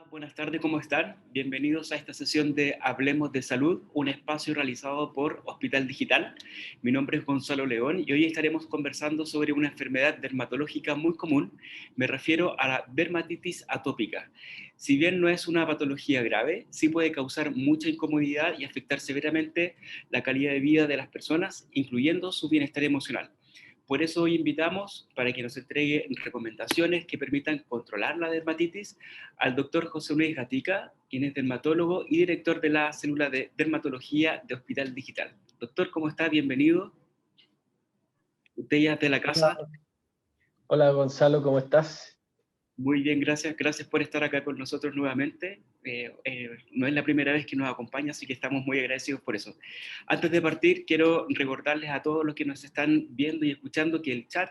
Buenas tardes, ¿cómo están? Bienvenidos a esta sesión de Hablemos de Salud, un espacio realizado por Hospital Digital. Mi nombre es Gonzalo León y hoy estaremos conversando sobre una enfermedad dermatológica muy común. Me refiero a la dermatitis atópica. Si bien no es una patología grave, sí puede causar mucha incomodidad y afectar severamente la calidad de vida de las personas, incluyendo su bienestar emocional. Por eso hoy invitamos para que nos entregue recomendaciones que permitan controlar la dermatitis al doctor José Luis Gatica, quien es dermatólogo y director de la célula de dermatología de Hospital Digital. Doctor, ¿cómo está? Bienvenido. Usted ya es de la casa. Hola, hola, Gonzalo, ¿cómo estás? Muy bien, gracias. Gracias por estar acá con nosotros nuevamente. No es la primera vez que nos acompaña, así que estamos muy agradecidos por eso. Antes de partir, quiero recordarles a todos los que nos están viendo y escuchando que el chat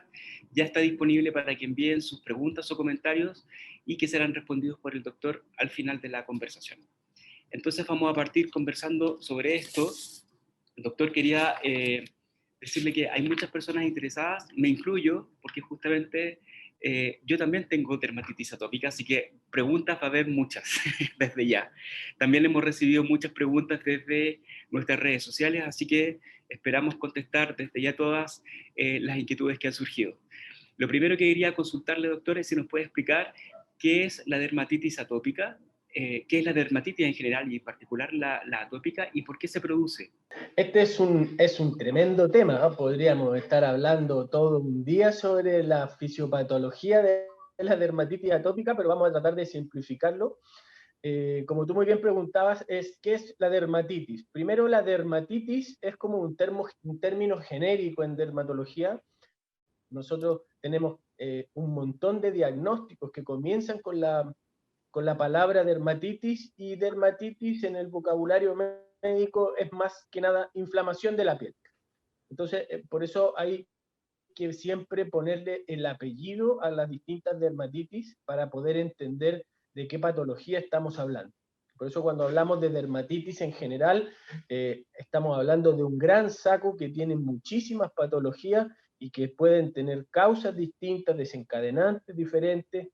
ya está disponible para que envíen sus preguntas o comentarios y que serán respondidos por el doctor al final de la conversación. Entonces vamos a partir conversando sobre esto. El doctor quería decirle que hay muchas personas interesadas, me incluyo, porque justamente yo también tengo dermatitis atópica, así que preguntas va a haber muchas desde ya. También hemos recibido muchas preguntas desde nuestras redes sociales, así que esperamos contestar desde ya todas las inquietudes que han surgido. Lo primero que quería consultarle, doctor, es si nos puede explicar qué es la dermatitis atópica, qué es la dermatitis en general y en particular la atópica y por qué se produce. Este es un tremendo tema, ¿no? Podríamos estar hablando todo un día sobre la fisiopatología de la dermatitis atópica, pero vamos a tratar de simplificarlo. Como tú muy bien preguntabas, ¿qué es la dermatitis? Primero, la dermatitis es como un término genérico en dermatología. Nosotros tenemos un montón de diagnósticos que comienzan con la palabra dermatitis, y dermatitis en el vocabulario médico es más que nada inflamación de la piel. Entonces, por eso hay que siempre ponerle el apellido a las distintas dermatitis para poder entender de qué patología estamos hablando. Por eso cuando hablamos de dermatitis en general, estamos hablando de un gran saco que tiene muchísimas patologías y que pueden tener causas distintas, desencadenantes diferentes.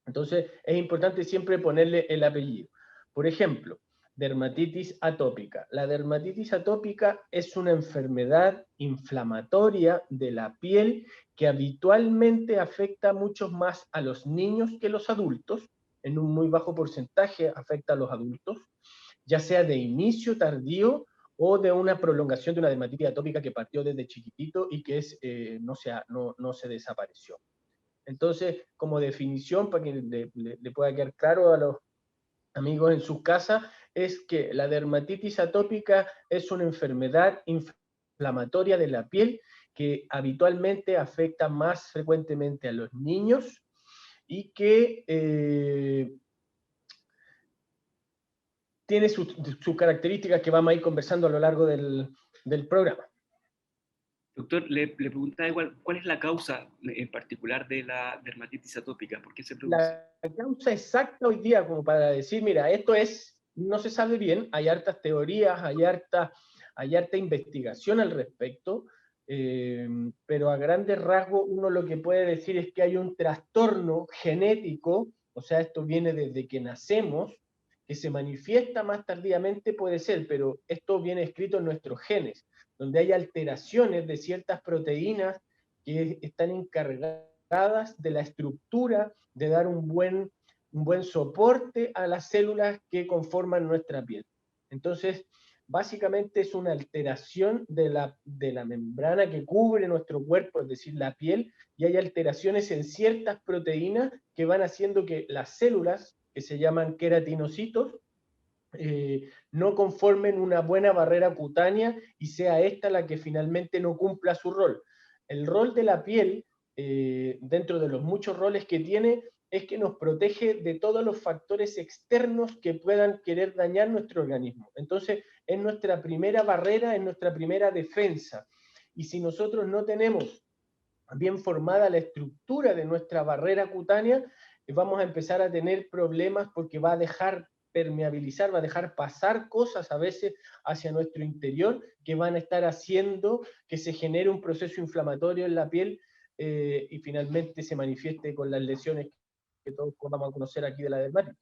Entonces, es importante siempre ponerle el apellido. Por ejemplo, dermatitis atópica. La dermatitis atópica es una enfermedad inflamatoria de la piel que habitualmente afecta mucho más a los niños que a los adultos. En un muy bajo porcentaje afecta a los adultos, ya sea de inicio tardío o de una prolongación de una dermatitis atópica que partió desde chiquitito y que no se desapareció. Entonces, como definición, para que le pueda quedar claro a los amigos en sus casas, es que la dermatitis atópica es una enfermedad inflamatoria de la piel que habitualmente afecta más frecuentemente a los niños y que tiene sus características que vamos a ir conversando a lo largo del programa. Doctor, le preguntaba igual, ¿cuál es la causa en particular de la dermatitis atópica? ¿Por qué se produce? La causa exacta hoy día, como para decir, mira, no se sabe bien, hay hartas teorías, hay harta investigación al respecto, pero a grandes rasgos uno lo que puede decir es que hay un trastorno genético, o sea, esto viene desde que nacemos, que se manifiesta más tardíamente, puede ser, pero esto viene escrito en nuestros genes, donde hay alteraciones de ciertas proteínas que están encargadas de la estructura, de dar un buen soporte a las células que conforman nuestra piel. Entonces, básicamente es una alteración de la membrana que cubre nuestro cuerpo, es decir, la piel, y hay alteraciones en ciertas proteínas que van haciendo que las células, que se llaman queratinocitos, no conformen una buena barrera cutánea y sea esta la que finalmente no cumpla su rol. El rol de la piel, dentro de los muchos roles que tiene, es que nos protege de todos los factores externos que puedan querer dañar nuestro organismo. Entonces, es nuestra primera barrera, es nuestra primera defensa. Y si nosotros no tenemos bien formada la estructura de nuestra barrera cutánea, vamos a empezar a tener problemas porque va a dejar permeabilizar, va a dejar pasar cosas a veces hacia nuestro interior que van a estar haciendo que se genere un proceso inflamatorio en la piel y finalmente se manifieste con las lesiones que todos vamos a conocer aquí de la dermatitis.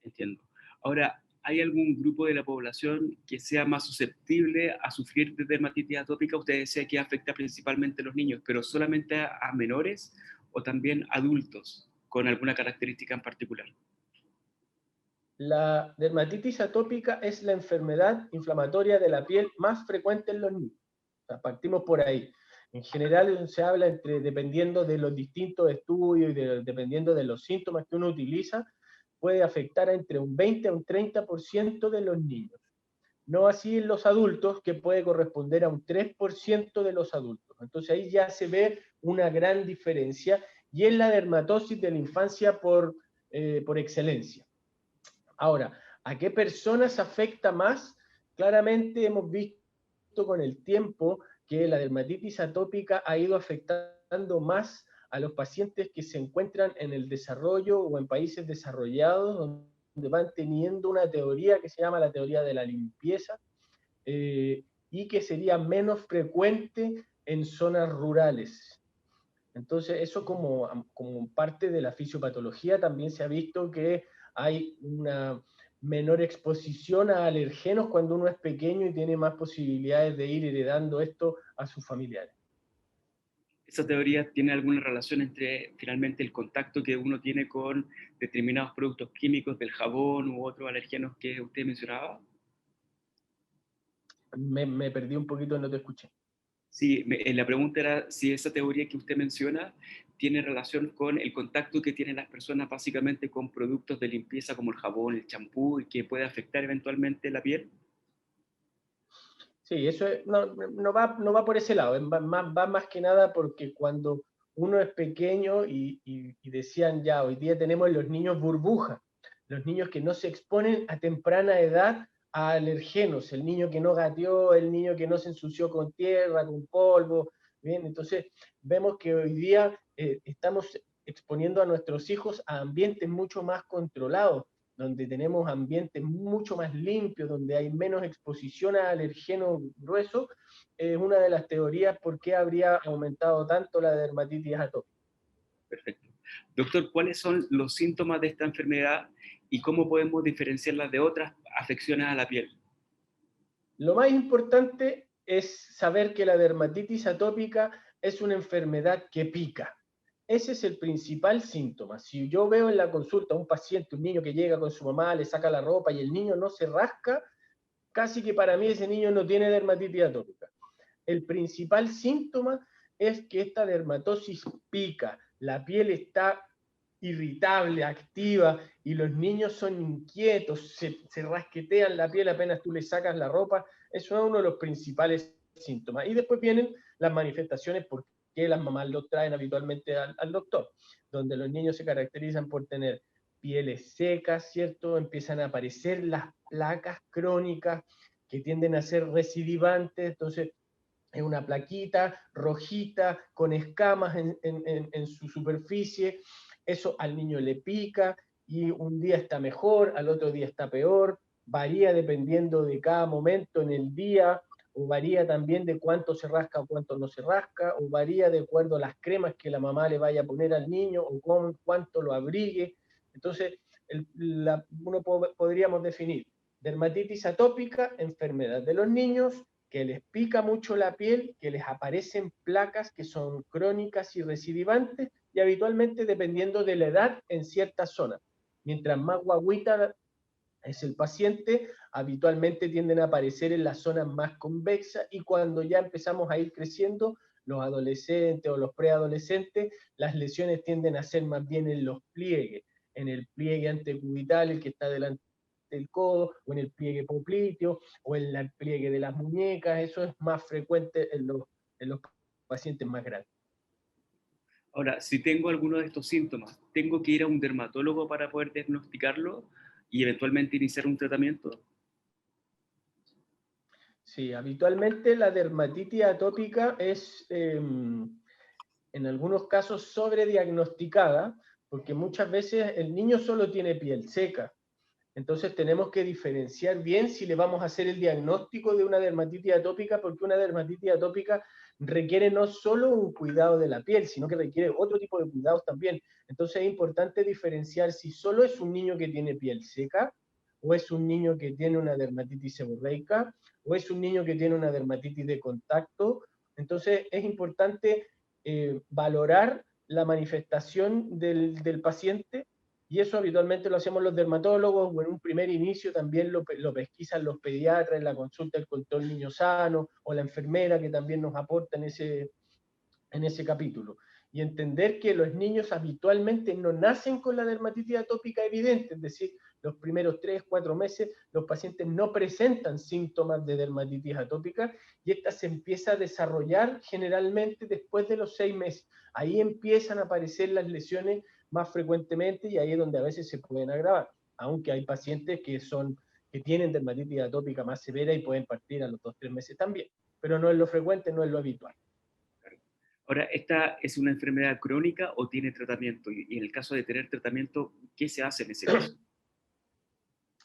Entiendo. Ahora, ¿hay algún grupo de la población que sea más susceptible a sufrir de dermatitis atópica? Usted decía que afecta principalmente a los niños, pero solamente a menores o también adultos con alguna característica en particular. La dermatitis atópica es la enfermedad inflamatoria de la piel más frecuente en los niños. O sea, partimos por ahí. En general se habla dependiendo de los distintos estudios y dependiendo de los síntomas que uno utiliza, puede afectar a entre un 20 a un 30% de los niños. No así en los adultos, que puede corresponder a un 3% de los adultos. Entonces ahí ya se ve una gran diferencia y es la dermatosis de la infancia por excelencia. Ahora, ¿a qué personas afecta más? Claramente hemos visto con el tiempo que la dermatitis atópica ha ido afectando más a los pacientes que se encuentran en el desarrollo o en países desarrollados, donde van teniendo una teoría que se llama la teoría de la limpieza, y que sería menos frecuente en zonas rurales. Entonces, eso como parte de la fisiopatología también se ha visto que hay una menor exposición a alergenos cuando uno es pequeño y tiene más posibilidades de ir heredando esto a sus familiares. ¿Esa teoría tiene alguna relación entre finalmente el contacto que uno tiene con determinados productos químicos del jabón u otros alergenos que usted mencionaba? Me perdí un poquito, no te escuché. Sí, la pregunta era si esa teoría que usted menciona tiene relación con el contacto que tienen las personas básicamente con productos de limpieza como el jabón, el champú, y que puede afectar eventualmente la piel. Sí, eso no va por ese lado, va más que nada porque cuando uno es pequeño y decían ya, hoy día tenemos los niños burbuja, los niños que no se exponen a temprana edad a alergenos, el niño que no gateó, el niño que no se ensució con tierra, con polvo, ¿bien? Entonces vemos que hoy día estamos exponiendo a nuestros hijos a ambientes mucho más controlados, donde tenemos ambientes mucho más limpios, donde hay menos exposición a alergenos gruesos, es una de las teorías por qué habría aumentado tanto la dermatitis atópica. Perfecto. Doctor, ¿cuáles son los síntomas de esta enfermedad y cómo podemos diferenciarlas de otras afecciones a la piel? Lo más importante es saber que la dermatitis atópica es una enfermedad que pica. Ese es el principal síntoma. Si yo veo en la consulta a un paciente, un niño que llega con su mamá, le saca la ropa y el niño no se rasca, casi que para mí ese niño no tiene dermatitis atópica. El principal síntoma es que esta dermatosis pica, la piel está irritable, activa, y los niños son inquietos, se rasquetean la piel apenas tú les sacas la ropa. Eso es uno de los principales síntomas. Y después vienen las manifestaciones porque las mamás los traen habitualmente al doctor, donde los niños se caracterizan por tener pieles secas, ¿cierto? Empiezan a aparecer las placas crónicas que tienden a ser recidivantes, entonces es una plaquita rojita con escamas en su superficie, eso al niño le pica y un día está mejor, al otro día está peor, varía dependiendo de cada momento en el día, o varía también de cuánto se rasca o cuánto no se rasca, o varía de acuerdo a las cremas que la mamá le vaya a poner al niño o cuánto lo abrigue. Entonces, podríamos definir dermatitis atópica, enfermedad de los niños, que les pica mucho la piel, que les aparecen placas que son crónicas y recidivantes, y habitualmente dependiendo de la edad en ciertas zonas. Mientras más guaguita es el paciente, habitualmente tienden a aparecer en las zonas más convexas, y cuando ya empezamos a ir creciendo, los adolescentes o los preadolescentes, las lesiones tienden a ser más bien en los pliegues, en el pliegue antecubital, el que está delante del codo, o en el pliegue popliteo, o en el pliegue de las muñecas. Eso es más frecuente en los pacientes más grandes. Ahora, si tengo alguno de estos síntomas, ¿tengo que ir a un dermatólogo para poder diagnosticarlo y eventualmente iniciar un tratamiento? Sí, habitualmente la dermatitis atópica es en algunos casos sobrediagnosticada, porque muchas veces el niño solo tiene piel seca. Entonces tenemos que diferenciar bien si le vamos a hacer el diagnóstico de una dermatitis atópica, porque una dermatitis atópica requiere no solo un cuidado de la piel, sino que requiere otro tipo de cuidados también. Entonces es importante diferenciar si solo es un niño que tiene piel seca, o es un niño que tiene una dermatitis seborreica, o es un niño que tiene una dermatitis de contacto. Entonces es importante valorar la manifestación del paciente, y eso habitualmente lo hacemos los dermatólogos, o en un primer inicio también lo pesquisan los pediatras en la consulta del control niño sano, o la enfermera que también nos aporta en ese capítulo. Y entender que los niños habitualmente no nacen con la dermatitis atópica evidente, es decir, los primeros 3, 4 meses los pacientes no presentan síntomas de dermatitis atópica, y esta se empieza a desarrollar generalmente después de los 6 meses. Ahí empiezan a aparecer las lesiones más frecuentemente, y ahí es donde a veces se pueden agravar, aunque hay pacientes que tienen dermatitis atópica más severa y pueden partir a los 2, 3 meses también, pero no es lo frecuente, no es lo habitual. Ahora, ¿esta es una enfermedad crónica o tiene tratamiento? Y en el caso de tener tratamiento, ¿qué se hace en ese caso?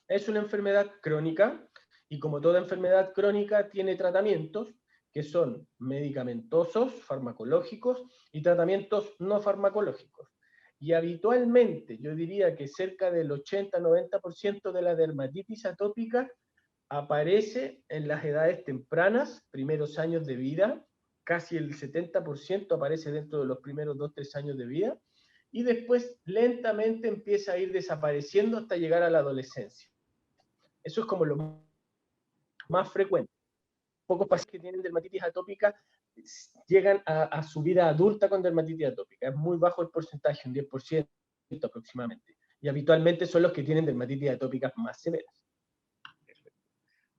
Es una enfermedad crónica, y como toda enfermedad crónica tiene tratamientos que son medicamentosos, farmacológicos, y tratamientos no farmacológicos. Y habitualmente yo diría que cerca del 80-90% de la dermatitis atópica aparece en las edades tempranas, primeros años de vida, casi el 70% aparece dentro de los primeros 2-3 años de vida, y después lentamente empieza a ir desapareciendo hasta llegar a la adolescencia. Eso es como lo más frecuente. Pocos pacientes que tienen dermatitis atópica llegan a su vida adulta con dermatitis atópica. Es muy bajo el porcentaje, un 10% aproximadamente. Y habitualmente son los que tienen dermatitis atópicas más severas.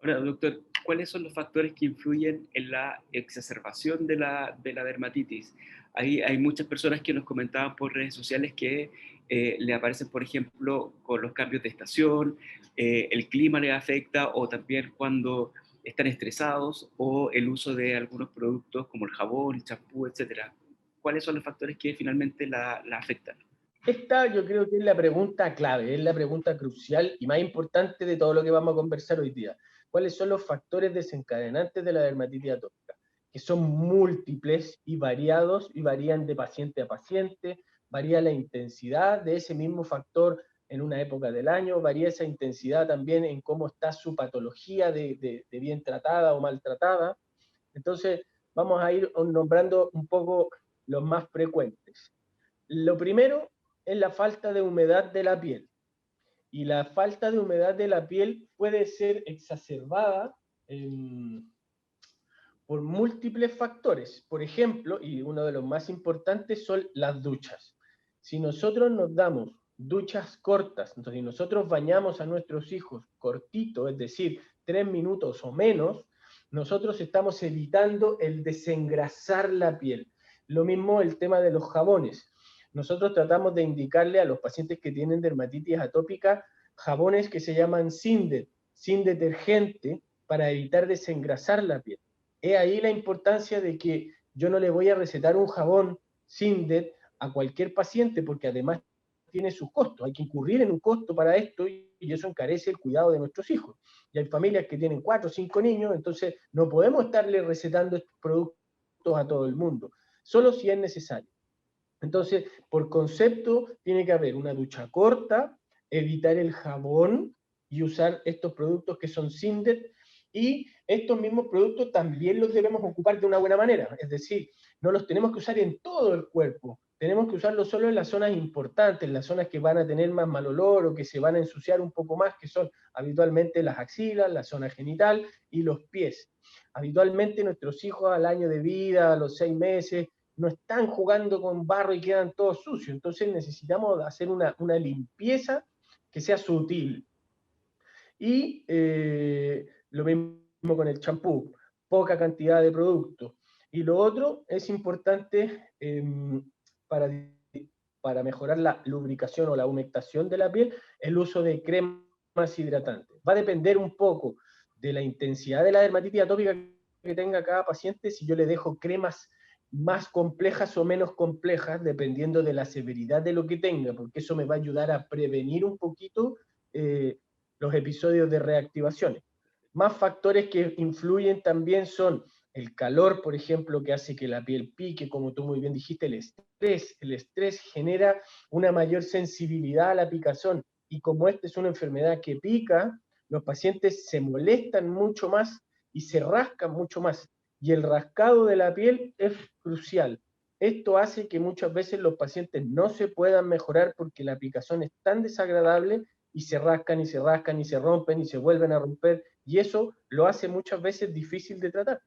Ahora, doctor, ¿cuáles son los factores que influyen en la exacerbación de la dermatitis? Hay muchas personas que nos comentaban por redes sociales que le aparecen, por ejemplo, con los cambios de estación, el clima le afecta, o también cuando están estresados, o el uso de algunos productos como el jabón, el champú, etc. ¿Cuáles son los factores que finalmente la afectan? Esta yo creo que es la pregunta clave, es la pregunta crucial y más importante de todo lo que vamos a conversar hoy día. ¿Cuáles son los factores desencadenantes de la dermatitis atópica? Que son múltiples y variados, y varían de paciente a paciente, varía la intensidad de ese mismo factor en una época del año, varía esa intensidad también en cómo está su patología de bien tratada o maltratada. Entonces, vamos a ir nombrando un poco los más frecuentes. Lo primero es la falta de humedad de la piel. Y la falta de humedad de la piel puede ser exacerbada por múltiples factores. Por ejemplo, y uno de los más importantes son las duchas. Si nosotros nos damos duchas cortas, entonces si nosotros bañamos a nuestros hijos cortito, es decir, 3 minutos o menos, nosotros estamos evitando el desengrasar la piel. Lo mismo el tema de los jabones. Nosotros tratamos de indicarle a los pacientes que tienen dermatitis atópica jabones que se llaman Sindet, sin detergente, para evitar desengrasar la piel. Es ahí la importancia de que yo no le voy a recetar un jabón Sindet a cualquier paciente, porque además tiene sus costos. Hay que incurrir en un costo para esto, y eso encarece el cuidado de nuestros hijos. Y hay familias que tienen 4 o 5 niños, entonces no podemos estarle recetando estos productos a todo el mundo, solo si es necesario. Entonces, por concepto, tiene que haber una ducha corta, evitar el jabón y usar estos productos que son Sindet, y estos mismos productos también los debemos ocupar de una buena manera, es decir, no los tenemos que usar en todo el cuerpo, tenemos que usarlos solo en las zonas importantes, en las zonas que van a tener más mal olor o que se van a ensuciar un poco más, que son habitualmente las axilas, la zona genital y los pies. Habitualmente nuestros hijos al año de vida, a los 6 meses, no están jugando con barro y quedan todos sucios, entonces necesitamos hacer una limpieza que sea sutil. Y lo mismo con el champú, poca cantidad de producto. Y lo otro es importante para, para mejorar la lubricación o la humectación de la piel, el uso de cremas hidratantes. Va a depender un poco de la intensidad de la dermatitis atópica que tenga cada paciente, si yo le dejo cremas más complejas o menos complejas, dependiendo de la severidad de lo que tenga, porque eso me va a ayudar a prevenir un poquito los episodios de reactivaciones. Más factores que influyen también son el calor, por ejemplo, que hace que la piel pique, como tú muy bien dijiste, el estrés genera una mayor sensibilidad a la picazón, y como esta es una enfermedad que pica, los pacientes se molestan mucho más y se rascan mucho más, y el rascado de la piel es crucial. Esto hace que muchas veces los pacientes no se puedan mejorar porque la picazón es tan desagradable y se rascan y se rascan y se rompen y se vuelven a romper, y eso lo hace muchas veces difícil de tratar.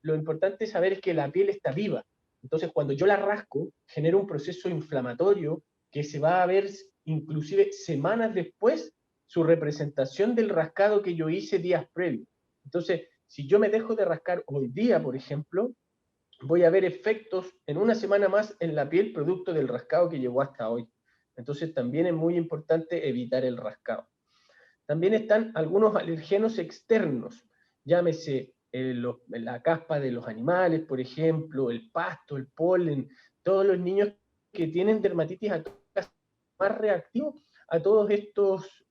Lo importante saber es que la piel está viva. Entonces, cuando yo la rasco, genera un proceso inflamatorio que se va a ver inclusive semanas después su representación del rascado que yo hice días previos. Entonces, si yo me dejo de rascar hoy día, por ejemplo, voy a ver efectos en una semana más en la piel producto del rascado que llegó hasta hoy. Entonces, también es muy importante evitar el rascado. También están algunos alergenos externos, llámese la caspa de los animales, por ejemplo, el pasto, el polen, todos los niños que tienen dermatitis atópica son más reactivos a todos estos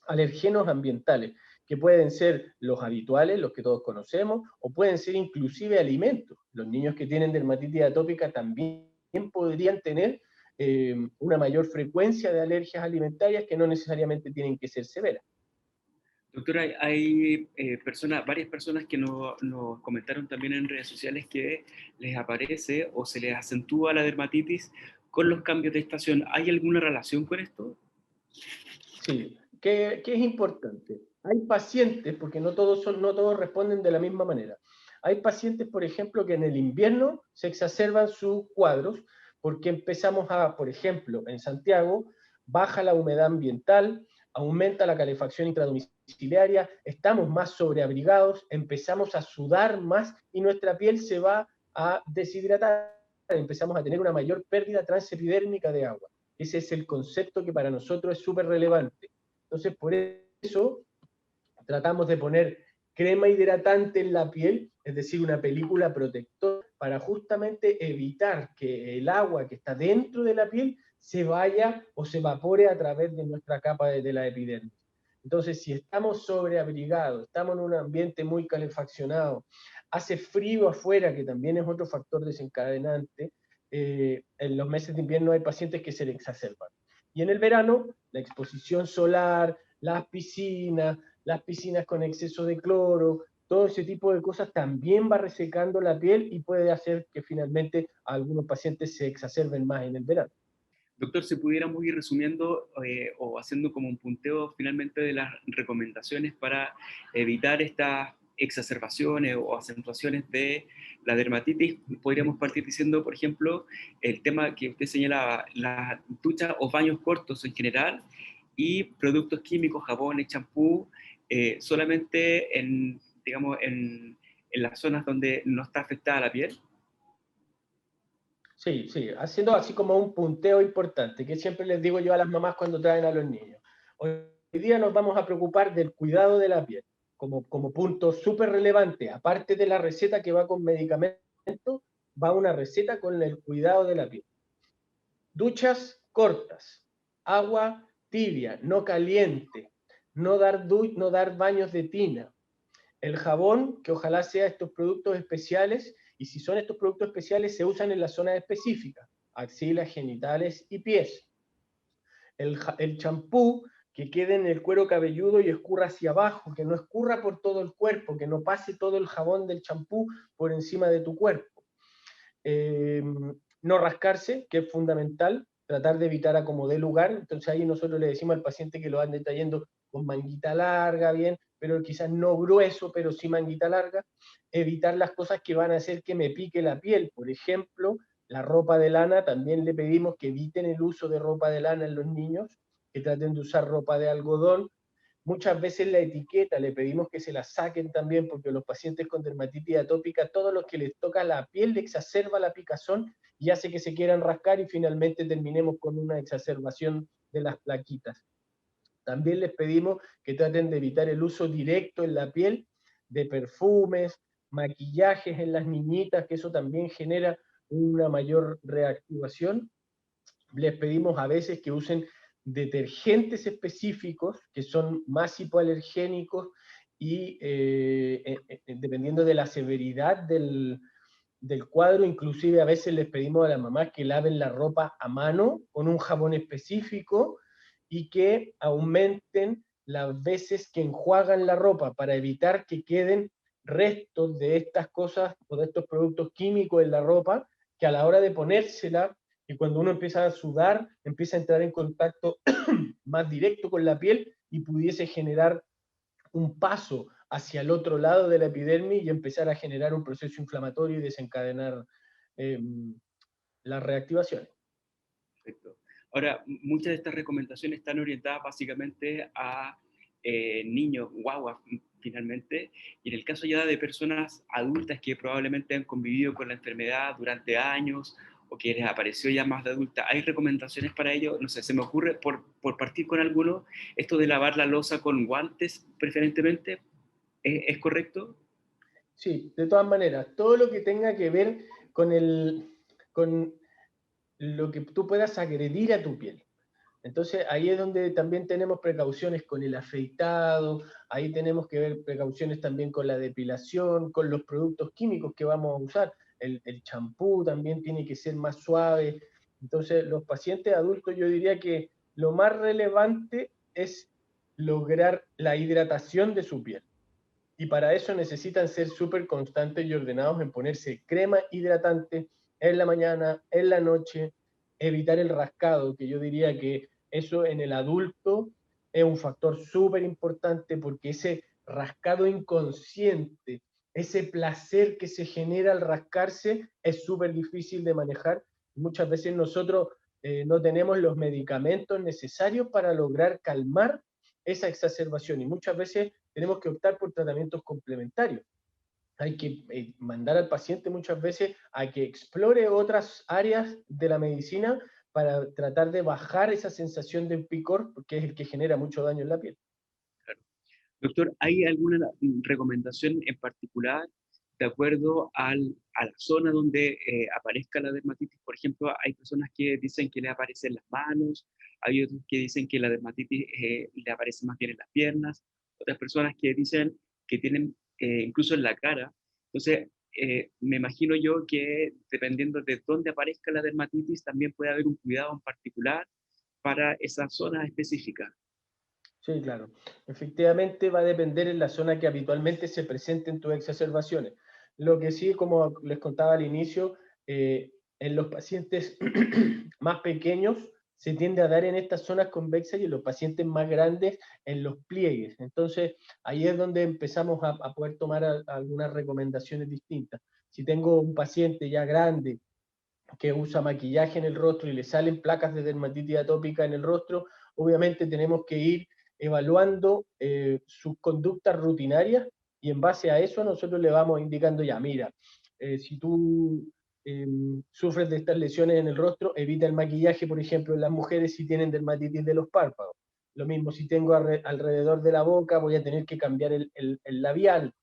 alergenos ambientales, que pueden ser los habituales, los que todos conocemos, o pueden ser inclusive alimentos. Los niños que tienen dermatitis atópica también podrían tener una mayor frecuencia de alergias alimentarias que no necesariamente tienen que ser severas. Doctora, hay varias personas que nos comentaron también en redes sociales que les aparece o se les acentúa la dermatitis con los cambios de estación. ¿Hay alguna relación con esto? Sí, que es importante. Hay pacientes, porque no todos responden de la misma manera. Hay pacientes, por ejemplo, que en el invierno se exacerban sus cuadros porque empezamos por ejemplo, en Santiago, baja la humedad ambiental, aumenta la calefacción intradomiciliaria, estamos más sobreabrigados, empezamos a sudar más y nuestra piel se va a deshidratar, empezamos a tener una mayor pérdida transepidérmica de agua. Ese es el concepto que para nosotros es súper relevante. Entonces, por eso tratamos de poner crema hidratante en la piel, es decir, una película protectora, para justamente evitar que el agua que está dentro de la piel se vaya o se evapore a través de nuestra capa de la epidermis. Entonces, si estamos sobreabrigados, estamos en un ambiente muy calefaccionado, hace frío afuera, que también es otro factor desencadenante, en los meses de invierno hay pacientes que se le exacerban. Y en el verano, la exposición solar, las piscinas con exceso de cloro, todo ese tipo de cosas también va resecando la piel y puede hacer que finalmente algunos pacientes se exacerben más en el verano. Doctor, si pudiéramos ir resumiendo o haciendo como un punteo finalmente de las recomendaciones para evitar estas exacerbaciones o acentuaciones de la dermatitis, podríamos partir diciendo, por ejemplo, el tema que usted señalaba, las duchas o baños cortos en general y productos químicos, jabones, champú, solamente digamos, en las zonas donde no está afectada la piel. Sí, sí, haciendo así como un punteo importante, que siempre les digo yo a las mamás cuando traen a los niños. Hoy día nos vamos a preocupar del cuidado de la piel, como punto súper relevante. Aparte de la receta que va con medicamentos, va una receta con el cuidado de la piel. Duchas cortas, agua tibia, no caliente, no dar baños de tina. El jabón, que ojalá sea estos productos especiales, y si son estos productos especiales, se usan en las zonas específicas, axilas, genitales y pies. El champú, que quede en el cuero cabelludo y escurra hacia abajo, que no escurra por todo el cuerpo, que no pase todo el jabón del champú por encima de tu cuerpo. No rascarse, que es fundamental, tratar de evitar a como dé lugar. Entonces ahí nosotros le decimos al paciente que lo ande trayendo con manguita larga, bien, pero quizás no grueso, pero sí manguita larga. Evitar las cosas que van a hacer que me pique la piel. Por ejemplo, la ropa de lana, también le pedimos que eviten el uso de ropa de lana en los niños, que traten de usar ropa de algodón. Muchas veces la etiqueta le pedimos que se la saquen también, porque los pacientes con dermatitis atópica, todos los que les toca la piel le exacerba la picazón y hace que se quieran rascar y finalmente terminemos con una exacerbación de las plaquitas. También les pedimos que traten de evitar el uso directo en la piel de perfumes, maquillajes en las niñitas, que eso también genera una mayor reactivación. Les pedimos a veces que usen detergentes específicos que son más hipoalergénicos y dependiendo de la severidad del cuadro, inclusive a veces les pedimos a las mamás que laven la ropa a mano con un jabón específico y que aumenten las veces que enjuagan la ropa para evitar que queden restos de estas cosas o de estos productos químicos en la ropa, que a la hora de ponérsela y cuando uno empieza a sudar, empieza a entrar en contacto más directo con la piel y pudiese generar un paso hacia el otro lado de la epidermis y empezar a generar un proceso inflamatorio y desencadenar eh, las reactivaciones. Perfecto. Ahora, muchas de estas recomendaciones están orientadas básicamente a niños, guaguas, finalmente, y en el caso ya de personas adultas que probablemente han convivido con la enfermedad durante años o que les apareció ya más de adulta, ¿hay recomendaciones para ello? No sé, se me ocurre, por partir con alguno, esto de lavar la loza con guantes preferentemente, ¿es correcto? Sí, de todas maneras, todo lo que tenga que ver con, con lo que tú puedas agredir a tu piel. Entonces ahí es donde también tenemos precauciones con el afeitado, ahí tenemos que ver precauciones también con la depilación, con los productos químicos que vamos a usar. El champú también tiene que ser más suave. Entonces los pacientes adultos yo diría que lo más relevante es lograr la hidratación de su piel. Y para eso necesitan ser súper constantes y ordenados en ponerse crema hidratante en la mañana, en la noche, evitar el rascado, que yo diría que eso en el adulto es un factor súper importante porque ese rascado inconsciente, ese placer que se genera al rascarse es súper difícil de manejar. Muchas veces nosotros no tenemos los medicamentos necesarios para lograr calmar esa exacerbación y muchas veces tenemos que optar por tratamientos complementarios. Hay que mandar al paciente muchas veces a que explore otras áreas de la medicina para tratar de bajar esa sensación de picor, que es el que genera mucho daño en la piel. Doctor, ¿hay alguna recomendación en particular de acuerdo a la zona donde aparezca la dermatitis? Por ejemplo, hay personas que dicen que le aparecen en las manos, hay otros que dicen que la dermatitis le aparece más bien en las piernas, otras personas que dicen que tienen incluso en la cara. Entonces, me imagino yo que dependiendo de dónde aparezca la dermatitis, también puede haber un cuidado en particular para esa zona específica. Sí, claro. Efectivamente va a depender en la zona que habitualmente se presenten tus exacerbaciones. Lo que sí, como les contaba al inicio, en los pacientes más pequeños se tiende a dar en estas zonas convexas y en los pacientes más grandes en los pliegues. Entonces, ahí es donde empezamos a poder tomar algunas recomendaciones distintas. Si tengo un paciente ya grande que usa maquillaje en el rostro y le salen placas de dermatitis atópica en el rostro, obviamente tenemos que ir evaluando sus conductas rutinarias y en base a eso nosotros le vamos indicando ya, mira, si tú eh, sufres de estas lesiones en el rostro, evita el maquillaje, por ejemplo, en las mujeres si tienen dermatitis de los párpados. Lo mismo si tengo alrededor de la boca, voy a tener que cambiar el labial,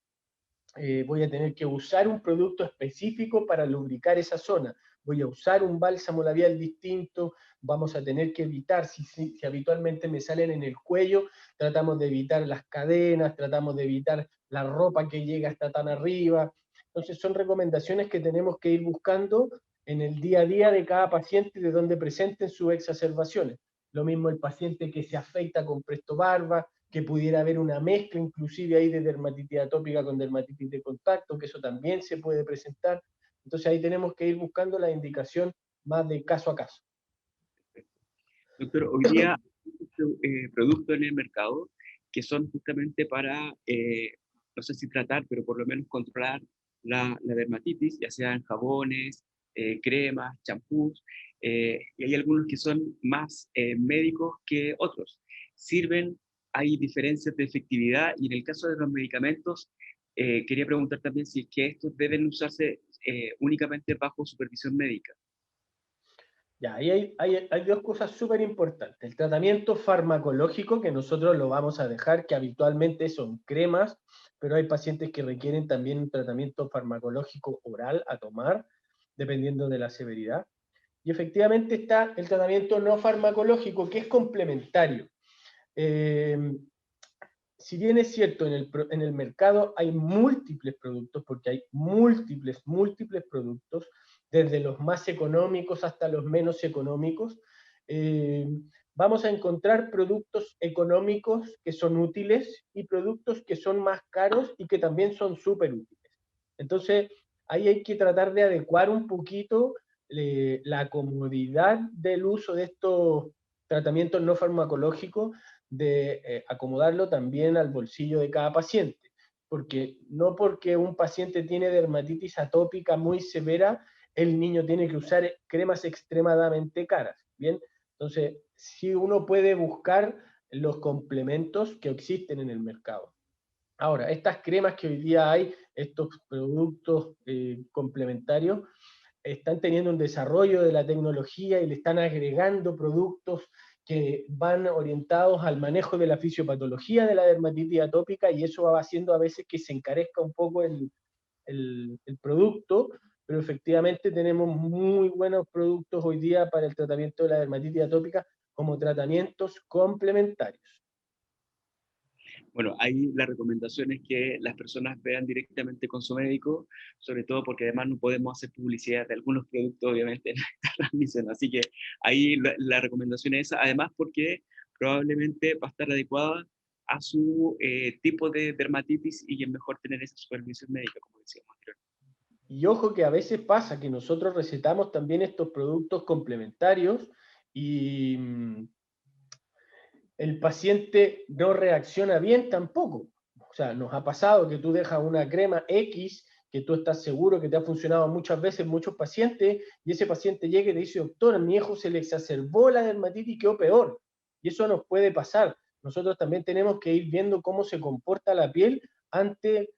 voy a tener que usar un producto específico para lubricar esa zona, voy a usar un bálsamo labial distinto, vamos a tener que evitar, si habitualmente me salen en el cuello, tratamos de evitar las cadenas, tratamos de evitar la ropa que llega hasta tan arriba. Entonces son recomendaciones que tenemos que ir buscando en el día a día de cada paciente de donde presenten sus exacerbaciones. Lo mismo el paciente que se afeita con presto barba, que pudiera haber una mezcla inclusive ahí de dermatitis atópica con dermatitis de contacto, que eso también se puede presentar. Entonces ahí tenemos que ir buscando la indicación más de caso a caso. Doctor, hoy día hay productos en el mercado que son justamente para, no sé si tratar, pero por lo menos controlar la dermatitis, ya sean jabones, cremas, champús, y hay algunos que son más médicos que otros. ¿Sirven? ¿Hay diferencias de efectividad? Y en el caso de los medicamentos, quería preguntar también si es que estos deben usarse únicamente bajo supervisión médica. Ya, ahí hay dos cosas súper importantes. El tratamiento farmacológico, que nosotros lo vamos a dejar, que habitualmente son cremas, pero hay pacientes que requieren también un tratamiento farmacológico oral a tomar, dependiendo de la severidad. Y efectivamente está el tratamiento no farmacológico, que es complementario. Eh, si bien es cierto, en el mercado hay múltiples productos, porque hay múltiples productos, desde los más económicos hasta los menos económicos, eh, vamos a encontrar productos económicos que son útiles y productos que son más caros y que también son súper útiles. Entonces, ahí hay que tratar de adecuar un poquito la comodidad del uso de estos tratamientos no farmacológicos, de acomodarlo también al bolsillo de cada paciente. Porque no porque un paciente tiene dermatitis atópica muy severa, el niño tiene que usar cremas extremadamente caras. Bien, entonces, sí uno puede buscar los complementos que existen en el mercado. Ahora, estas cremas que hoy día hay, estos productos complementarios, están teniendo un desarrollo de la tecnología y le están agregando productos que van orientados al manejo de la fisiopatología de la dermatitis atópica, y eso va haciendo a veces que se encarezca un poco el producto, pero efectivamente tenemos muy buenos productos hoy día para el tratamiento de la dermatitis atópica como tratamientos complementarios. Bueno, ahí la recomendación es que las personas vean directamente con su médico, sobre todo porque además no podemos hacer publicidad de algunos productos, obviamente, en esta transmisión. Así que ahí la recomendación es esa, además porque probablemente va a estar adecuada a su tipo de dermatitis y es mejor tener esa supervisión médica, como decíamos anteriormente. Y ojo que a veces pasa que nosotros recetamos también estos productos complementarios y el paciente no reacciona bien tampoco. O sea, nos ha pasado que tú dejas una crema X que tú estás seguro que te ha funcionado muchas veces en muchos pacientes, y ese paciente llega y te dice, doctor, a mi hijo se le exacerbó la dermatitis y quedó peor. Y eso nos puede pasar. Nosotros también tenemos que ir viendo cómo se comporta la piel ante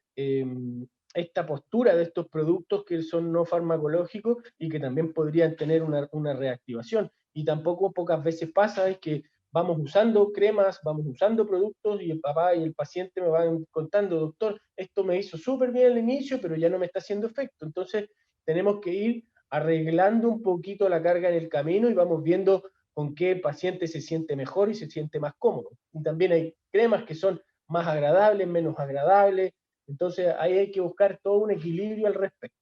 esta postura de estos productos que son no farmacológicos y que también podrían tener una reactivación. Y tampoco pocas veces pasa es que vamos usando cremas, vamos usando productos y el papá y el paciente me van contando, doctor, esto me hizo súper bien al inicio, pero ya no me está haciendo efecto. Entonces tenemos que ir arreglando un poquito la carga en el camino y vamos viendo con qué paciente se siente mejor y se siente más cómodo. Y también hay cremas que son más agradables, menos agradables. Entonces ahí hay que buscar todo un equilibrio al respecto.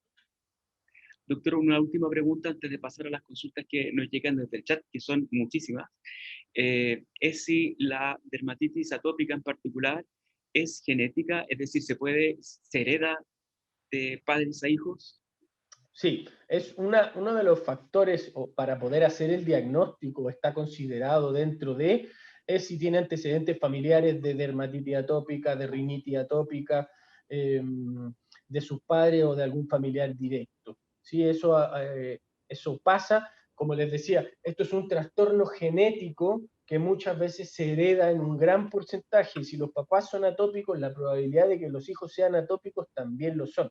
Doctor, una última pregunta antes de pasar a las consultas que nos llegan desde el chat, que son muchísimas. Es si la dermatitis atópica en particular es genética, es decir, se hereda de padres a hijos. Sí, es uno de los factores para poder hacer el diagnóstico, está considerado dentro de, es si tiene antecedentes familiares de dermatitis atópica, de rinitis atópica, de sus padres o de algún familiar directo. Sí, eso pasa. Como les decía, esto es un trastorno genético que muchas veces se hereda en un gran porcentaje, y si los papás son atópicos, la probabilidad de que los hijos sean atópicos también lo son.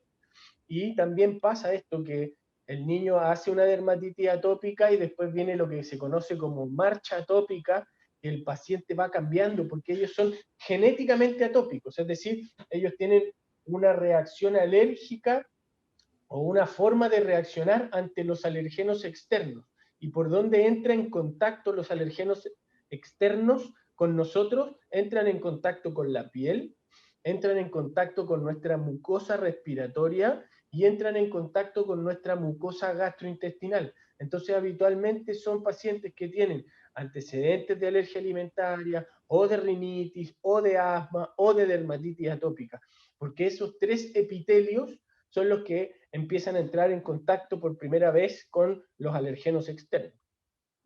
Y también pasa esto que el niño hace una dermatitis atópica y después viene lo que se conoce como marcha atópica, que el paciente va cambiando porque ellos son genéticamente atópicos, es decir, ellos tienen una reacción alérgica o una forma de reaccionar ante los alergenos externos. ¿Y por dónde entran en contacto los alergenos externos con nosotros? Entran en contacto con la piel, entran en contacto con nuestra mucosa respiratoria y entran en contacto con nuestra mucosa gastrointestinal. Entonces, habitualmente son pacientes que tienen antecedentes de alergia alimentaria, o de rinitis, o de asma, o de dermatitis atópica, porque esos tres epitelios son los que empiezan a entrar en contacto por primera vez con los alergenos externos.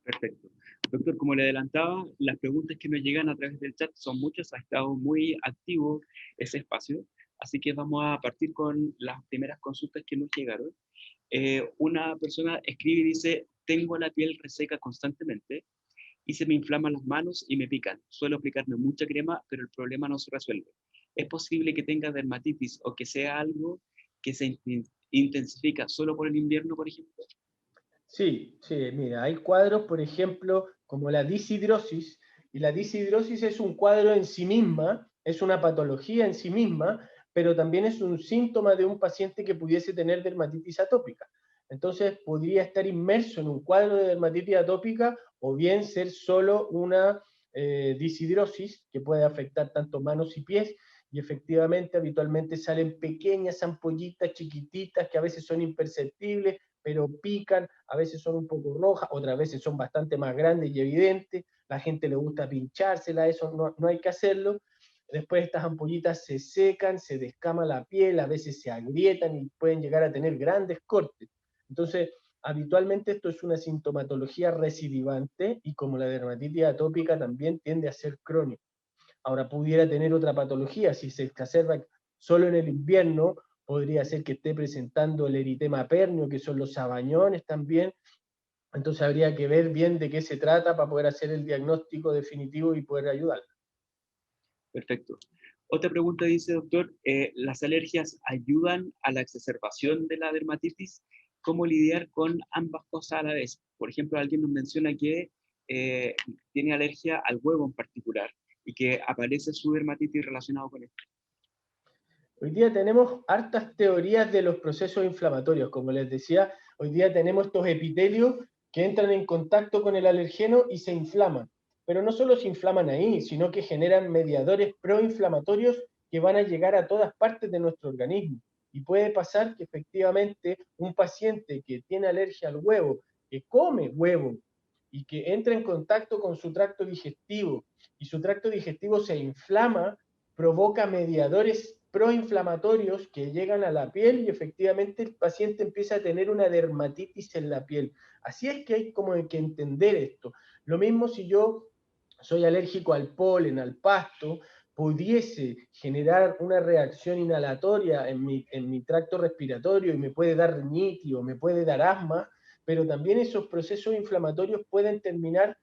Perfecto. Doctor, como le adelantaba, las preguntas que nos llegan a través del chat son muchas, ha estado muy activo ese espacio, así que vamos a partir con las primeras consultas que nos llegaron. Una persona escribe y dice, tengo la piel reseca constantemente y se me inflaman las manos y me pican. Suelo aplicarme mucha crema, pero el problema no se resuelve. ¿Es posible que tenga dermatitis o que sea algo que se intensifica solo por el invierno, por ejemplo? Sí, sí, mira, hay cuadros, por ejemplo, como la disidrosis, y la disidrosis es un cuadro en sí misma, es una patología en sí misma, pero también es un síntoma de un paciente que pudiese tener dermatitis atópica. Entonces, podría estar inmerso en un cuadro de dermatitis atópica o bien ser solo una disidrosis, que puede afectar tanto manos y pies, y efectivamente habitualmente salen pequeñas ampollitas chiquititas que a veces son imperceptibles, pero pican, a veces son un poco rojas, otras veces son bastante más grandes y evidentes, la gente le gusta pinchársela, eso no hay que hacerlo. Después estas ampollitas se secan, se descama la piel, a veces se agrietan y pueden llegar a tener grandes cortes. Entonces, habitualmente esto es una sintomatología recidivante y como la dermatitis atópica también tiende a ser crónica. Ahora pudiera tener otra patología, si se exacerba solo en el invierno, podría ser que esté presentando el eritema pernio, que son los sabañones también. Entonces habría que ver bien de qué se trata para poder hacer el diagnóstico definitivo y poder ayudar. Perfecto. Otra pregunta dice, doctor, ¿las alergias ayudan a la exacerbación de la dermatitis? ¿Cómo lidiar con ambas cosas a la vez? Por ejemplo, alguien nos menciona que tiene alergia al huevo en particular y que aparece su dermatitis relacionado con esto. Hoy día tenemos hartas teorías de los procesos inflamatorios. Como les decía, hoy día tenemos estos epitelios que entran en contacto con el alergeno y se inflaman. Pero no solo se inflaman ahí, sino que generan mediadores proinflamatorios que van a llegar a todas partes de nuestro organismo. Y puede pasar que efectivamente un paciente que tiene alergia al huevo, que come huevo y que entra en contacto con su tracto digestivo y su tracto digestivo se inflama, provoca mediadores proinflamatorios que llegan a la piel y efectivamente el paciente empieza a tener una dermatitis en la piel. Así es que hay como que entender esto. Lo mismo si yo soy alérgico al polen, al pasto, pudiese generar una reacción inhalatoria en mi tracto respiratorio y me puede dar rinitis o me puede dar asma, pero también esos procesos inflamatorios pueden terminar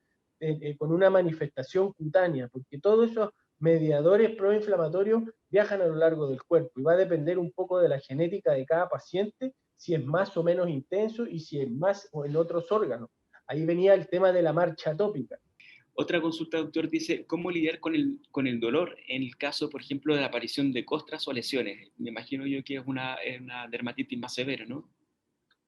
con una manifestación cutánea, porque todos esos mediadores proinflamatorios viajan a lo largo del cuerpo y va a depender un poco de la genética de cada paciente, si es más o menos intenso y si es más o en otros órganos. Ahí venía el tema de la marcha atópica. Otra consulta, doctor, dice, ¿cómo lidiar con el dolor en el caso, por ejemplo, de la aparición de costras o lesiones? Me imagino yo que es una dermatitis más severa, ¿no?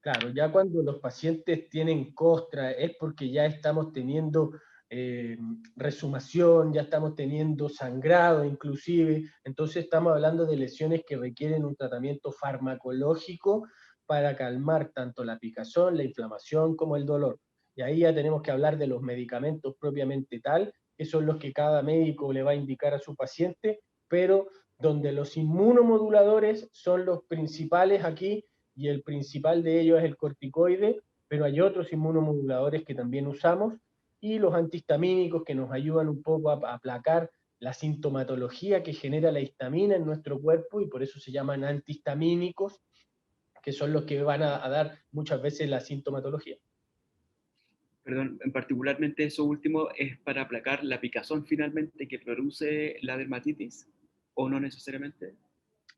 Claro, ya cuando los pacientes tienen costra es porque ya estamos teniendo eh, resumación, ya estamos teniendo sangrado inclusive, entonces estamos hablando de lesiones que requieren un tratamiento farmacológico para calmar tanto la picazón, la inflamación como el dolor. Y ahí ya tenemos que hablar de los medicamentos propiamente tal, que son los que cada médico le va a indicar a su paciente, pero donde los inmunomoduladores son los principales aquí y el principal de ellos es el corticoide, pero hay otros inmunomoduladores que también usamos, y los antihistamínicos que nos ayudan un poco a aplacar la sintomatología que genera la histamina en nuestro cuerpo, y por eso se llaman antihistamínicos, que son los que van a dar muchas veces la sintomatología. Perdón, en particularmente eso último es para aplacar la picazón finalmente que produce la dermatitis, ¿o no necesariamente?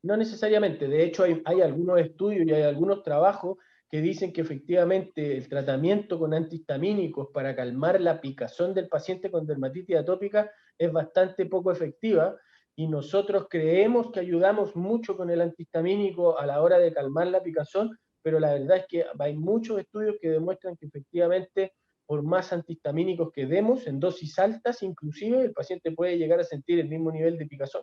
No necesariamente, de hecho hay algunos estudios y hay algunos trabajos que dicen que efectivamente el tratamiento con antihistamínicos para calmar la picazón del paciente con dermatitis atópica es bastante poco efectiva, y nosotros creemos que ayudamos mucho con el antihistamínico a la hora de calmar la picazón, pero la verdad es que hay muchos estudios que demuestran que efectivamente por más antihistamínicos que demos, en dosis altas inclusive, el paciente puede llegar a sentir el mismo nivel de picazón.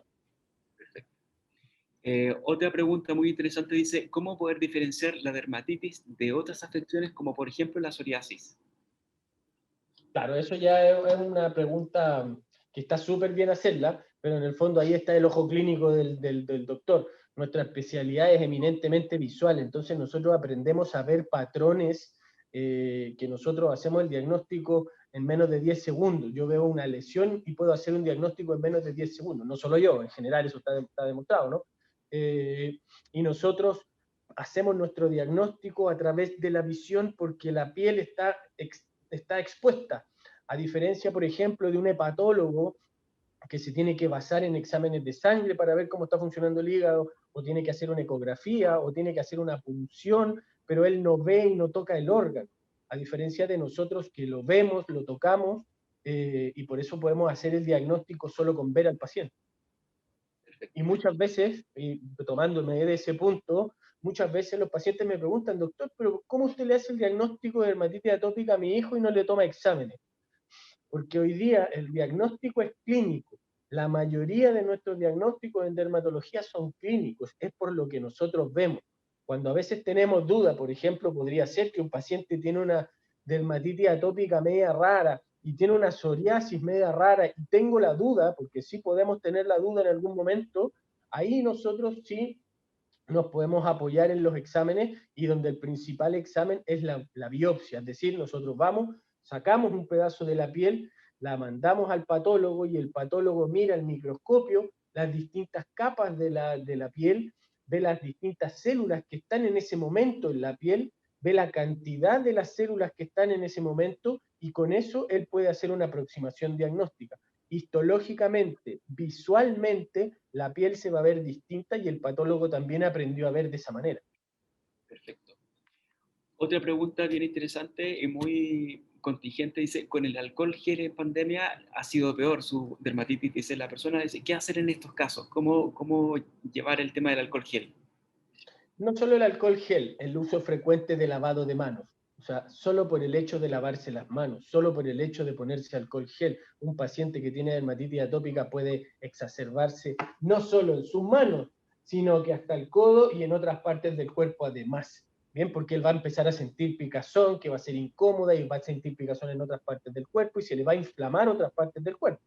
Otra pregunta muy interesante dice, ¿cómo poder diferenciar la dermatitis de otras afecciones como por ejemplo la psoriasis? Claro, eso ya es una pregunta que está súper bien hacerla, pero en el fondo ahí está el ojo clínico del doctor. Nuestra especialidad es eminentemente visual, entonces nosotros aprendemos a ver patrones que nosotros hacemos el diagnóstico en menos de 10 segundos. Yo veo una lesión y puedo hacer un diagnóstico en menos de 10 segundos. No solo yo, en general eso está demostrado, ¿no? Eh, y nosotros hacemos nuestro diagnóstico a través de la visión porque la piel está expuesta, a diferencia, por ejemplo, de un hepatólogo que se tiene que basar en exámenes de sangre para ver cómo está funcionando el hígado, o tiene que hacer una ecografía, o tiene que hacer una punción, pero él no ve y no toca el órgano, a diferencia de nosotros que lo vemos, lo tocamos, y por eso podemos hacer el diagnóstico solo con ver al paciente. Y muchas veces, y tomándome de ese punto, muchas veces los pacientes me preguntan, doctor, pero ¿cómo usted le hace el diagnóstico de dermatitis atópica a mi hijo y no le toma exámenes? porque hoy día el diagnóstico es clínico. La mayoría de nuestros diagnósticos en dermatología son clínicos, es por lo que nosotros vemos. Cuando a veces tenemos duda, por ejemplo, podría ser que un paciente tiene una dermatitis atópica media rara y tiene una psoriasis media rara y tengo la duda, porque sí podemos tener la duda en algún momento, ahí nosotros sí nos podemos apoyar en los exámenes y donde el principal examen es la biopsia, es decir, nosotros vamos, sacamos un pedazo de la piel, la mandamos al patólogo y el patólogo mira al microscopio las distintas capas de la piel, ve las distintas células que están en ese momento en la piel, ve la cantidad de las células que están en ese momento y con eso él puede hacer una aproximación diagnóstica. Histológicamente, visualmente, la piel se va a ver distinta y el patólogo también aprendió a ver de esa manera. Perfecto. Otra pregunta bien interesante y muy contingente, dice, con el alcohol gel en pandemia ha sido peor su dermatitis, dice la persona, dice, ¿qué hacer en estos casos? ¿Cómo llevar el tema del alcohol gel? No solo el alcohol gel, el uso frecuente de lavado de manos. O sea, solo por el hecho de lavarse las manos, solo por el hecho de ponerse alcohol gel, un paciente que tiene dermatitis atópica puede exacerbarse no solo en sus manos, sino que hasta el codo y en otras partes del cuerpo además. Bien, porque él va a empezar a sentir picazón, que va a ser incómoda y va a sentir picazón en otras partes del cuerpo y se le va a inflamar otras partes del cuerpo.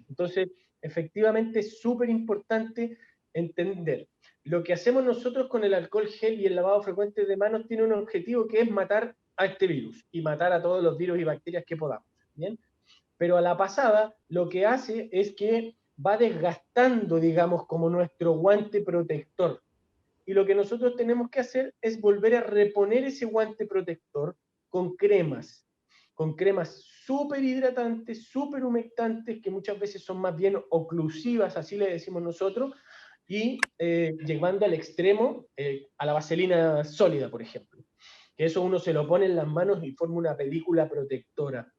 Entonces, efectivamente es súper importante entender. Lo que hacemos nosotros con el alcohol gel y el lavado frecuente de manos tiene un objetivo que es matar a este virus y matar a todos los virus y bacterias que podamos. ¿Bien? Pero a la pasada lo que hace es que va desgastando, digamos, como nuestro guante protector. Y lo que nosotros tenemos que hacer es volver a reponer ese guante protector con cremas súper hidratantes, súper humectantes, que muchas veces son más bien oclusivas, así le decimos nosotros, y llevando al extremo a la vaselina sólida, por ejemplo. Que eso uno se lo pone en las manos y forma una película protectora.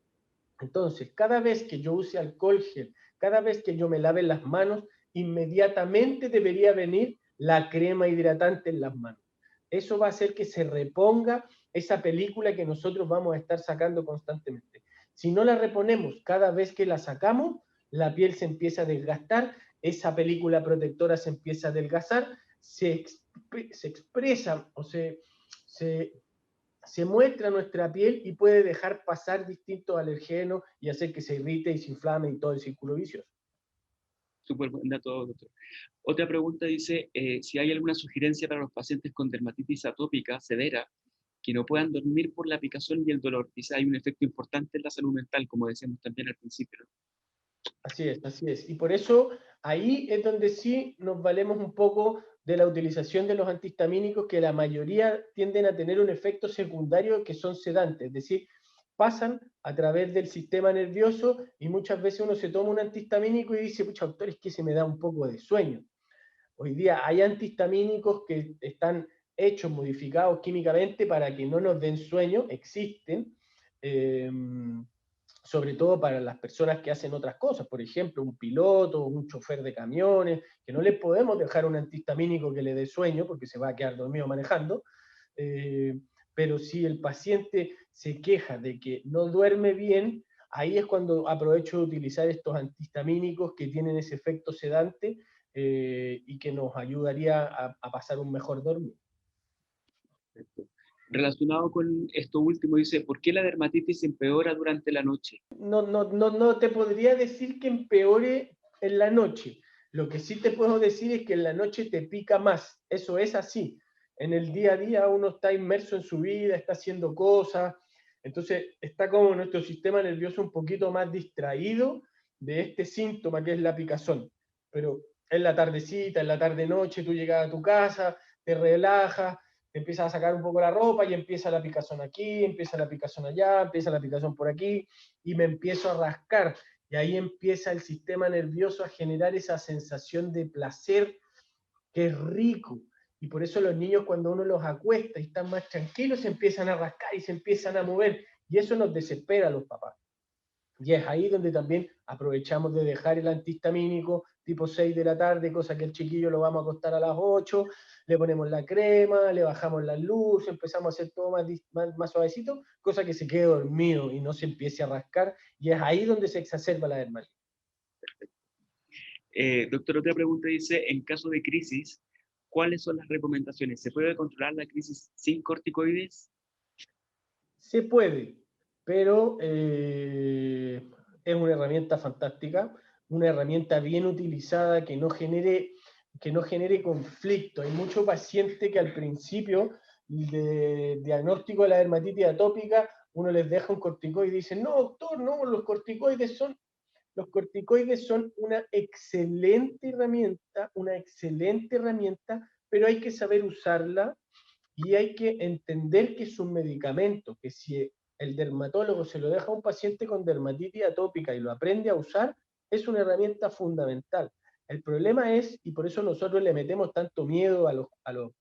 Entonces, cada vez que yo use alcohol gel, cada vez que yo me lave las manos, inmediatamente debería venir la crema hidratante en las manos. Eso va a hacer que se reponga esa película que nosotros vamos a estar sacando constantemente. Si no la reponemos cada vez que la sacamos, la piel se empieza a desgastar, esa película protectora se empieza a adelgazar, se expresa o se muestra nuestra piel y puede dejar pasar distintos alergenos y hacer que se irrite y se inflame y todo el círculo vicioso. Súper buen dato, doctor. Otra pregunta dice, si hay alguna sugerencia para los pacientes con dermatitis atópica severa que no puedan dormir por la picazón y el dolor. Dice, hay un efecto importante en la salud mental, como decíamos también al principio, ¿no? Así es, así es. Y por eso ahí es donde sí nos valemos un poco de la utilización de los antihistamínicos, que la mayoría tienden a tener un efecto secundario que son sedantes, es decir, pasan a través del sistema nervioso y muchas veces uno se toma un antihistamínico y dice, pucha, doctor, es que se me da un poco de sueño. Hoy día hay antihistamínicos que están hechos, modificados químicamente para que no nos den sueño, existen, eh, sobre todo para las personas que hacen otras cosas, por ejemplo, un piloto, un chofer de camiones, que no le podemos dejar un antihistamínico que le dé sueño porque se va a quedar dormido manejando, eh, pero si el paciente se queja de que no duerme bien, ahí es cuando aprovecho de utilizar estos antihistamínicos que tienen ese efecto sedante y que nos ayudaría a pasar un mejor dormir. Perfecto. Relacionado con esto último, dice, ¿por qué la dermatitis empeora durante la noche? No te podría decir que empeore en la noche. Lo que sí te puedo decir es que en la noche te pica más. Eso es así. En el día a día uno está inmerso en su vida, está haciendo cosas, entonces está como nuestro sistema nervioso un poquito más distraído de este síntoma que es la picazón. Pero en la tardecita, en la tarde-noche, tú llegas a tu casa, te relajas, te empiezas a sacar un poco la ropa y empieza la picazón aquí, empieza la picazón allá, empieza la picazón por aquí, y me empiezo a rascar. Y ahí empieza el sistema nervioso a generar esa sensación de placer que es rico. Y por eso los niños cuando uno los acuesta y están más tranquilos se empiezan a rascar y se empiezan a mover. Y eso nos desespera a los papás. Y es ahí donde también aprovechamos de dejar el antihistamínico tipo 6 de la tarde, cosa que el chiquillo lo vamos a acostar a las 8, le ponemos la crema, le bajamos la luz, empezamos a hacer todo más suavecito, cosa que se quede dormido y no se empiece a rascar, y es ahí donde se exacerba la dermatitis. Doctor, otra pregunta dice, en caso de crisis, ¿cuáles son las recomendaciones? ¿Se puede controlar la crisis sin corticoides? Se puede, pero es una herramienta fantástica, una herramienta bien utilizada que no genere conflicto. Hay muchos pacientes que al principio de diagnóstico de la dermatitis atópica, uno les deja un corticoide y dicen, no, doctor, no, los corticoides son una excelente herramienta, pero hay que saber usarla y hay que entender que es un medicamento, que si el dermatólogo se lo deja a un paciente con dermatitis atópica y lo aprende a usar, es una herramienta fundamental. El problema es, y por eso nosotros le metemos tanto miedo a los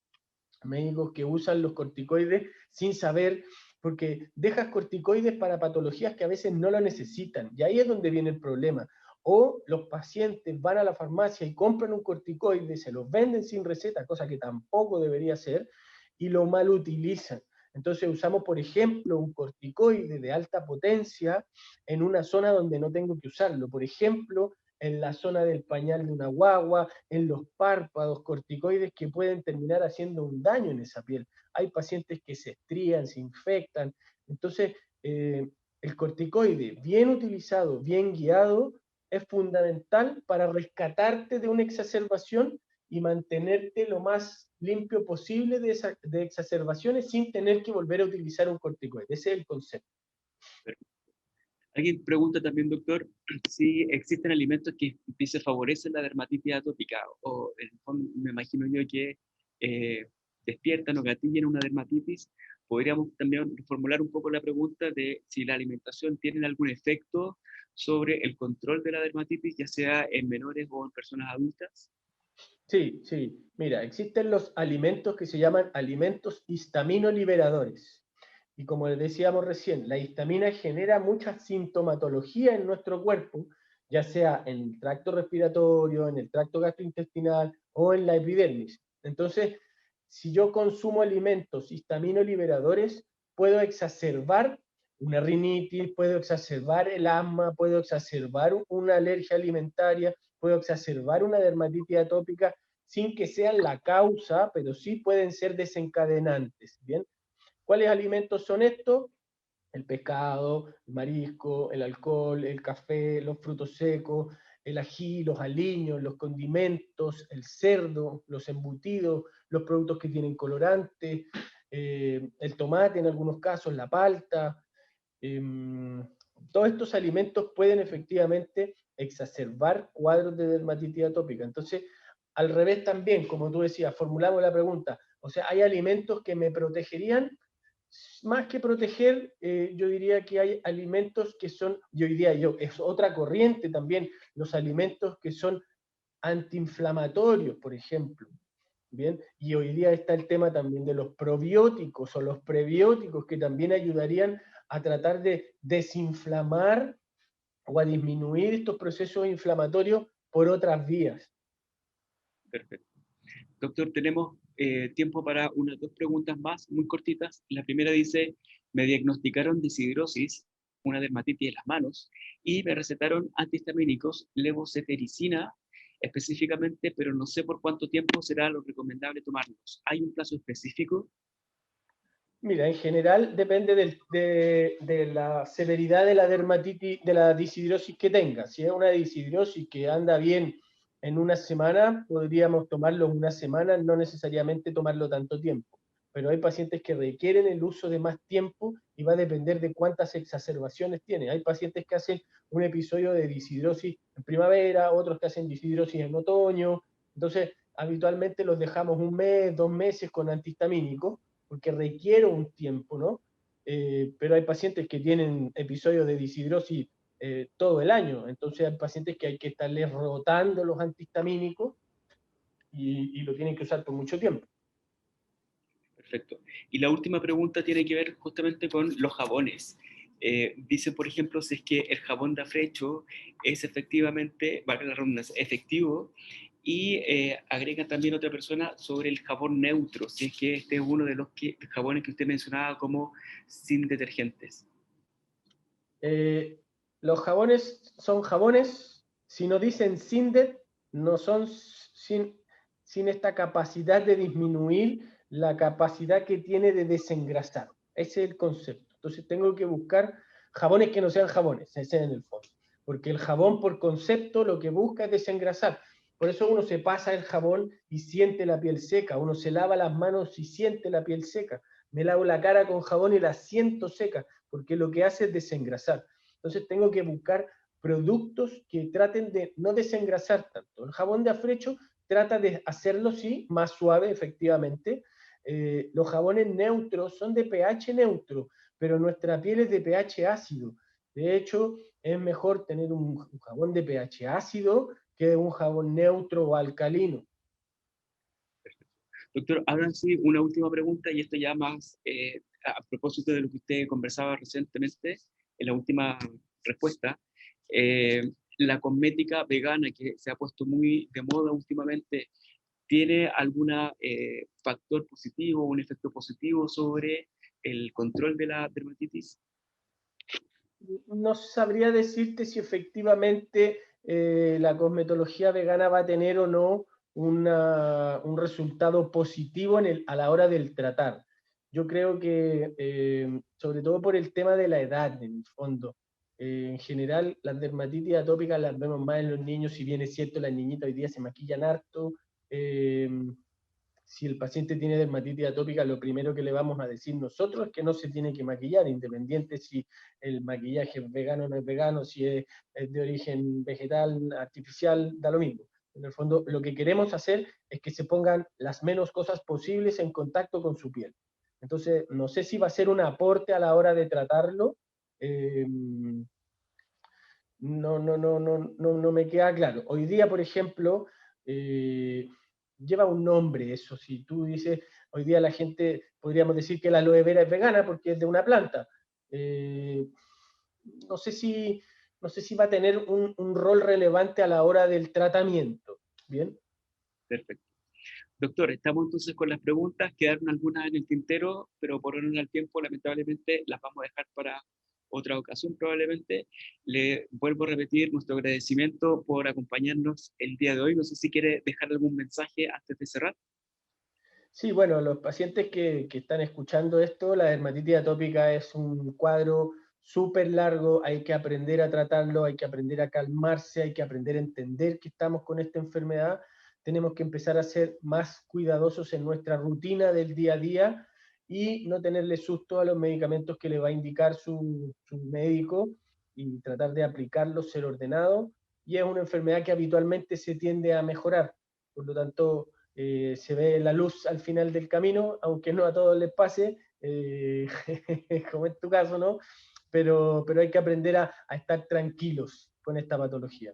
médicos que usan los corticoides sin saber, porque dejas corticoides para patologías que a veces no lo necesitan, y ahí es donde viene el problema. O los pacientes van a la farmacia y compran un corticoide, se los venden sin receta, cosa que tampoco debería ser, y lo mal utilizan. Entonces usamos, por ejemplo, un corticoide de alta potencia en una zona donde no tengo que usarlo. Por ejemplo, en la zona del pañal de una guagua, en los párpados, corticoides que pueden terminar haciendo un daño en esa piel. Hay pacientes que se estrían, se infectan. Entonces, el corticoide bien utilizado, bien guiado, es fundamental para rescatarte de una exacerbación y mantenerte lo más limpio posible de exacerbaciones sin tener que volver a utilizar un corticoide. Ese es el concepto. Alguien pregunta también, doctor, si existen alimentos que se favorecen la dermatitis atópica o en el fondo, me imagino yo que despiertan o gatillan una dermatitis. Podríamos también formular un poco la pregunta de si la alimentación tiene algún efecto sobre el control de la dermatitis, ya sea en menores o en personas adultas. Sí, sí. Mira, existen los alimentos que se llaman alimentos histaminoliberadores. Y como les decíamos recién, la histamina genera mucha sintomatología en nuestro cuerpo, ya sea en el tracto respiratorio, en el tracto gastrointestinal o en la epidermis. Entonces, si yo consumo alimentos histaminoliberadores, puedo exacerbar una rinitis, puedo exacerbar el asma, puedo exacerbar una alergia alimentaria, puedo exacerbar una dermatitis atópica sin que sean la causa, pero sí pueden ser desencadenantes. ¿Bien? ¿Cuáles alimentos son estos? El pescado, el marisco, el alcohol, el café, los frutos secos, el ají, los aliños, los condimentos, el cerdo, los embutidos, los productos que tienen colorante, el tomate en algunos casos, la palta. Eh, Todos estos alimentos pueden efectivamente exacerbar cuadros de dermatitis atópica. Entonces, al revés también, como tú decías, formulamos la pregunta, o sea, ¿hay alimentos que me protegerían? Más que proteger, yo diría que hay alimentos que son, yo diría yo, es otra corriente también, los alimentos que son antiinflamatorios, por ejemplo. Bien, y hoy día está el tema también de los probióticos o los prebióticos que también ayudarían a tratar de desinflamar o a disminuir estos procesos inflamatorios por otras vías. Perfecto. Doctor, tenemos tiempo para unas dos preguntas más, muy cortitas. La primera dice, me diagnosticaron deshidrosis, una dermatitis de las manos, y me recetaron antihistamínicos, levocetericina específicamente, pero no sé por cuánto tiempo será lo recomendable tomarlos. ¿Hay un plazo específico? Mira, en general depende de la severidad de la dermatitis, de la deshidrosis que tenga. Si es una deshidrosis que anda bien en una semana, podríamos tomarlo en una semana, no necesariamente tomarlo tanto tiempo. Pero hay pacientes que requieren el uso de más tiempo y va a depender de cuántas exacerbaciones tiene. Hay pacientes que hacen un episodio de deshidrosis en primavera, otros que hacen deshidrosis en otoño. Entonces, habitualmente los dejamos un mes, 2 meses con antihistamínicos porque requiere un tiempo, ¿no? Pero hay pacientes que tienen episodios de deshidrosis todo el año, entonces hay pacientes que hay que estarles rotando los antihistamínicos y lo tienen que usar por mucho tiempo. Perfecto. Y la última pregunta tiene que ver justamente con los jabones. Dice, por ejemplo, si es que el jabón de afrecho es efectivamente, valga la redundancia, efectivo, y agrega también otra persona sobre el jabón neutro, si es que este es uno de los jabones que usted mencionaba como sin detergentes. Los jabones son jabones, si no dicen Sindet, no son sin esta capacidad de disminuir la capacidad que tiene de desengrasar. Ese es el concepto. Entonces tengo que buscar jabones que no sean jabones, ese es en el fondo. Porque el jabón por concepto lo que busca es desengrasar. Por eso uno se pasa el jabón y siente la piel seca, uno se lava las manos y siente la piel seca. Me lavo la cara con jabón y la siento seca, porque lo que hace es desengrasar. Entonces tengo que buscar productos que traten de no desengrasar tanto. El jabón de afrecho trata de hacerlo, sí, más suave, efectivamente. Los jabones neutros son de pH neutro, pero nuestra piel es de pH ácido. De hecho, es mejor tener un jabón de pH ácido que un jabón neutro o alcalino. Doctor, ahora sí, una última pregunta, y esto ya más a propósito de lo que usted conversaba recientemente, en la última respuesta. La cosmética vegana que se ha puesto muy de moda últimamente, ¿tiene algún factor positivo, un efecto positivo sobre el control de la dermatitis? No sabría decirte si efectivamente la cosmetología vegana va a tener o no un resultado positivo a la hora del tratar. Yo creo que, sobre todo por el tema de la edad, en el fondo, en general las dermatitis atópicas las vemos más en los niños, si bien es cierto, las niñitas hoy día se maquillan harto. eh, si el paciente tiene dermatitis atópica, lo primero que le vamos a decir nosotros es que no se tiene que maquillar, independiente si el maquillaje es vegano o no es vegano, si es de origen vegetal, artificial, da lo mismo. En el fondo, lo que queremos hacer es que se pongan las menos cosas posibles en contacto con su piel. Entonces, no sé si va a ser un aporte a la hora de tratarlo. No me queda claro. Hoy día, por ejemplo, eh, lleva un nombre eso. Si tú dices, hoy día la gente podríamos decir que la aloe vera es vegana porque es de una planta. Eh, no sé si, no sé si va a tener un rol relevante a la hora del tratamiento. ¿Bien? Perfecto. Doctor, estamos entonces con las preguntas, quedaron algunas en el tintero, pero por orden al tiempo, lamentablemente, las vamos a dejar para otra ocasión probablemente. Le vuelvo a repetir nuestro agradecimiento por acompañarnos el día de hoy. No sé si quiere dejar algún mensaje antes de cerrar. Sí, bueno, los pacientes que están escuchando esto, la dermatitis atópica es un cuadro súper largo, hay que aprender a tratarlo, hay que aprender a calmarse, hay que aprender a entender que estamos con esta enfermedad, tenemos que empezar a ser más cuidadosos en nuestra rutina del día a día y no tenerle susto a los medicamentos que le va a indicar su médico y tratar de aplicarlos, ser ordenado, y es una enfermedad que habitualmente se tiende a mejorar, por lo tanto se ve la luz al final del camino, aunque no a todos les pase, como en tu caso, ¿no? Pero hay que aprender a estar tranquilos con esta patología.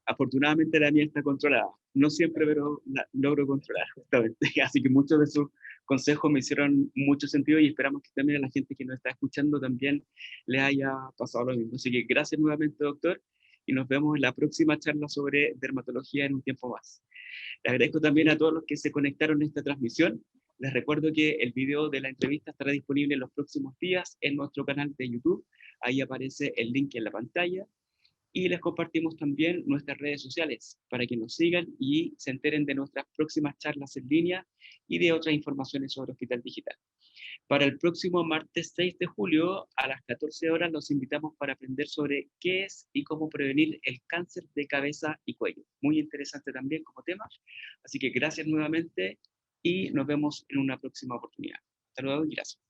Afortunadamente la mía está controlada. No siempre, pero la logro controlar, justamente. Así que muchos de sus consejos me hicieron mucho sentido y esperamos que también a la gente que nos está escuchando también le haya pasado lo mismo. Así que gracias nuevamente, doctor, y nos vemos en la próxima charla sobre dermatología en un tiempo más. Les agradezco también a todos los que se conectaron a esta transmisión. Les recuerdo que el video de la entrevista estará disponible en los próximos días en nuestro canal de YouTube. Ahí aparece el link en la pantalla y les compartimos también nuestras redes sociales para que nos sigan y se enteren de nuestras próximas charlas en línea y de otras informaciones sobre Hospital Digital. Para el próximo martes 6 de julio a las 14 horas los invitamos para aprender sobre qué es y cómo prevenir el cáncer de cabeza y cuello. Muy interesante también como tema. Así que gracias nuevamente y nos vemos en una próxima oportunidad. Hasta luego y gracias.